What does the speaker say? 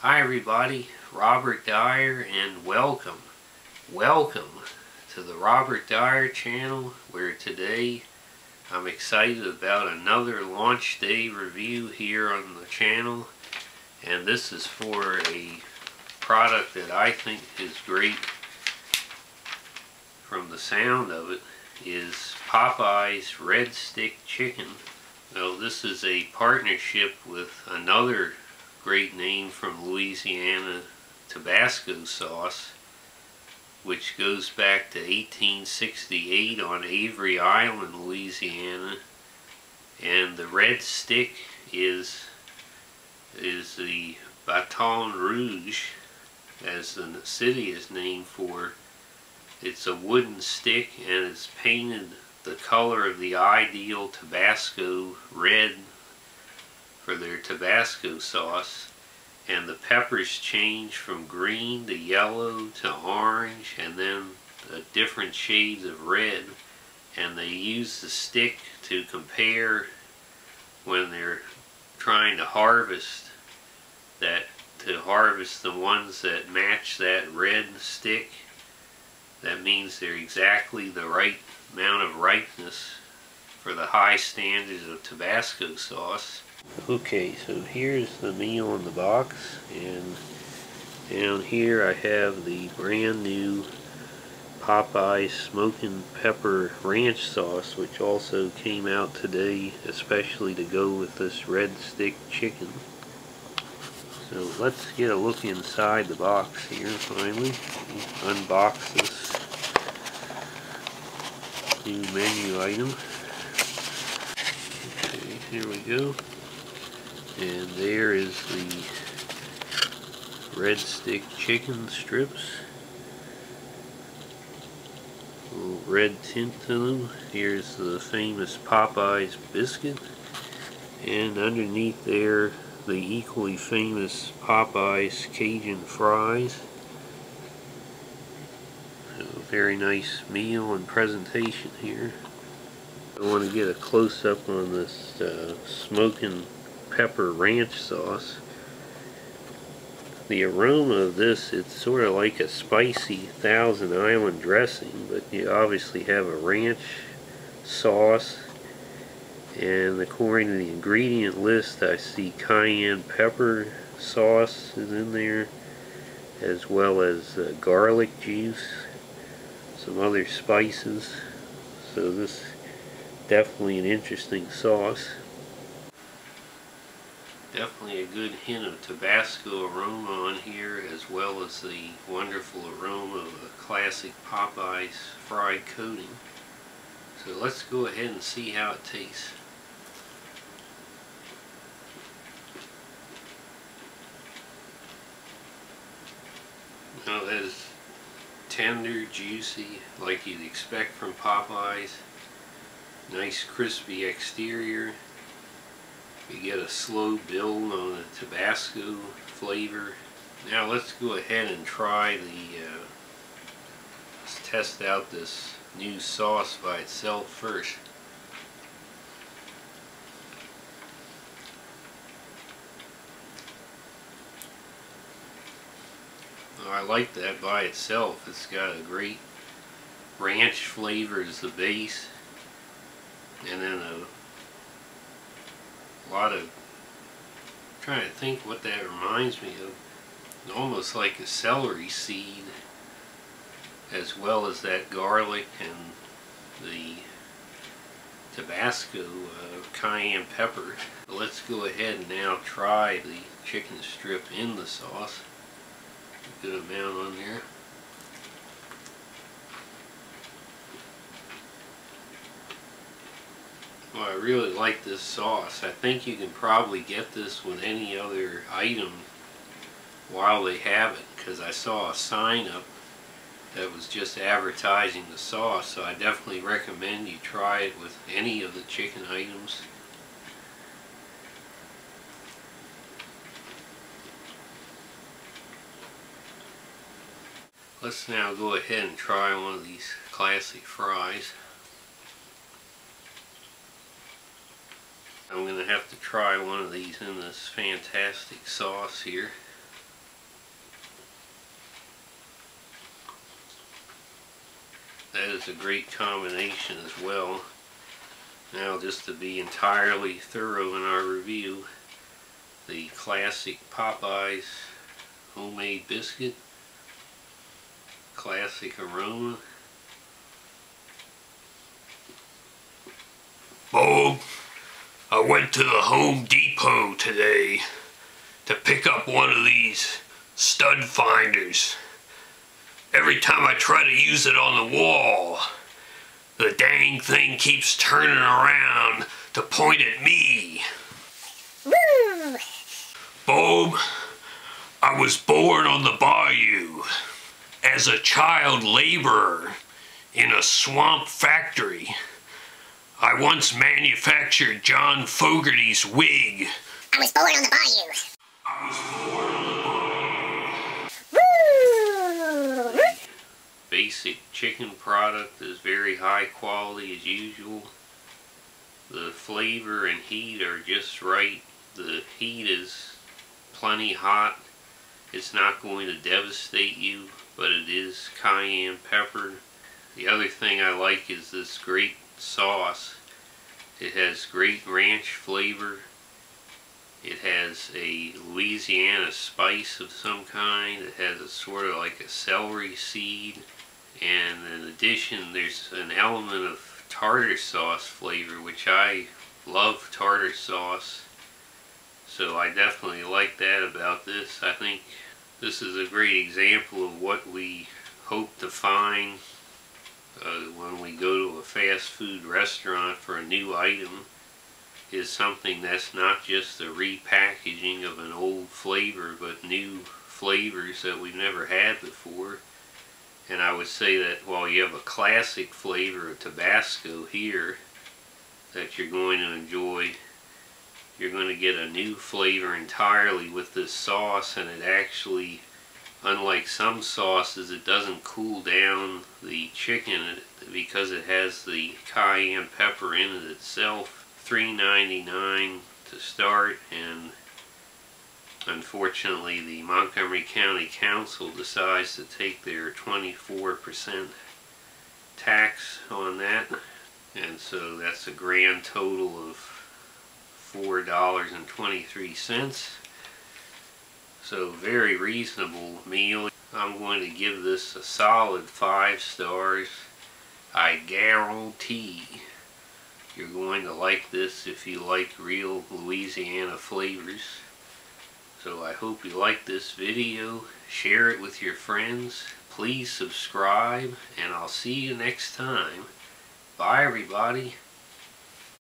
Hi everybody, Robert Dyer, and welcome to the Robert Dyer channel, where today I'm excited about another launch day review here on the channel. And this is for a product that I think is great from the sound of it, is Popeyes Red Stick Chicken. Well, this is a partnership with another great name from Louisiana, Tabasco sauce, which goes back to 1868 on Avery Island, Louisiana. And the Red Stick is the Baton Rouge, as the city is named for. It's a wooden stick, and it's painted the color of the ideal Tabasco red for their Tabasco sauce. And the peppers change from green to yellow to orange, and then different shades of red. And they use the stick to compare when they're trying to harvest the ones that match that red stick. That means they're exactly the right amount of ripeness for the high standards of Tabasco sauce. Okay, so here's the meal in the box, and down here I have the brand new Popeyes Smok'n Pepper Ranch Sauce, which also came out today especially to go with this Red Stick Chicken. So let's get a look inside the box here finally. Unbox this new menu item. Okay, here we go. And there is the Red Stick Chicken strips. A little red tint to them. Here's the famous Popeyes biscuit. And underneath there, the equally famous Popeyes Cajun fries. So a very nice meal and presentation here. I want to get a close-up on this Smok'n Pepper Ranch Sauce. The aroma of this, it's sort of like a spicy Thousand Island dressing, but you obviously have a ranch sauce. And according to the ingredient list, I see cayenne pepper sauce is in there, as well as garlic juice, some other spices. So this is definitely an interesting sauce. Definitely a good hint of Tabasco aroma on here, as well as the wonderful aroma of a classic Popeyes fried coating. So let's go ahead and see how it tastes. Well, it is tender, juicy, like you'd expect from Popeyes. Nice crispy exterior. You get a slow build on the Tabasco flavor. Now let's go ahead and try let's test out this new sauce by itself first. I like that by itself. It's got a great ranch flavor as the base, and then a lot of, I'm trying to think what that reminds me of. Almost like a celery seed, as well as that garlic and the Tabasco cayenne pepper. Let's go ahead and now try the chicken strip in the sauce. A good amount on there. Well, I really like this sauce. I think you can probably get this with any other item while they have it, because I saw a sign up that was just advertising the sauce, so I definitely recommend you try it with any of the chicken items. Let's now go ahead and try one of these classic fries. I'm going to have to try one of these in this fantastic sauce here. That is a great combination as well. Now, just to be entirely thorough in our review, the classic Popeyes homemade biscuit, classic aroma. Bob, I went to the Home Depot today to pick up one of these stud finders. Every time I try to use it on the wall, the dang thing keeps turning around to point at me. Woo! Bob, I was born on the bayou as a child laborer in a swamp factory. I once manufactured John Fogerty's wig. I was born on the bayou. I was born on the bayou. Woo! Basic chicken product is very high quality as usual. The flavor and heat are just right. The heat is plenty hot. It's not going to devastate you, but it is cayenne pepper. The other thing I like is this great sauce. It has great ranch flavor. It has a Louisiana spice of some kind. It has a sort of like a celery seed. And in addition, there's an element of tartar sauce flavor, which I love tartar sauce. So I definitely like that about this. I think this is a great example of what we hope to find when we go to a fast food restaurant for a new item, is something that's not just a repackaging of an old flavor, but new flavors that we've never had before. And I would say that while you have a classic flavor of Tabasco here that you're going to enjoy, you're going to get a new flavor entirely with this sauce. And it actually, unlike some sauces, it doesn't cool down the chicken because it has the cayenne pepper in it itself. $3.99 to start, and unfortunately the Montgomery County Council decides to take their 24% tax on that, and so that's a grand total of $4.23. So very reasonable meal. I'm going to give this a solid 5 stars. I guarantee you're going to like this if you like real Louisiana flavors. So I hope you like this video. Share it with your friends. Please subscribe, and I'll see you next time. Bye everybody.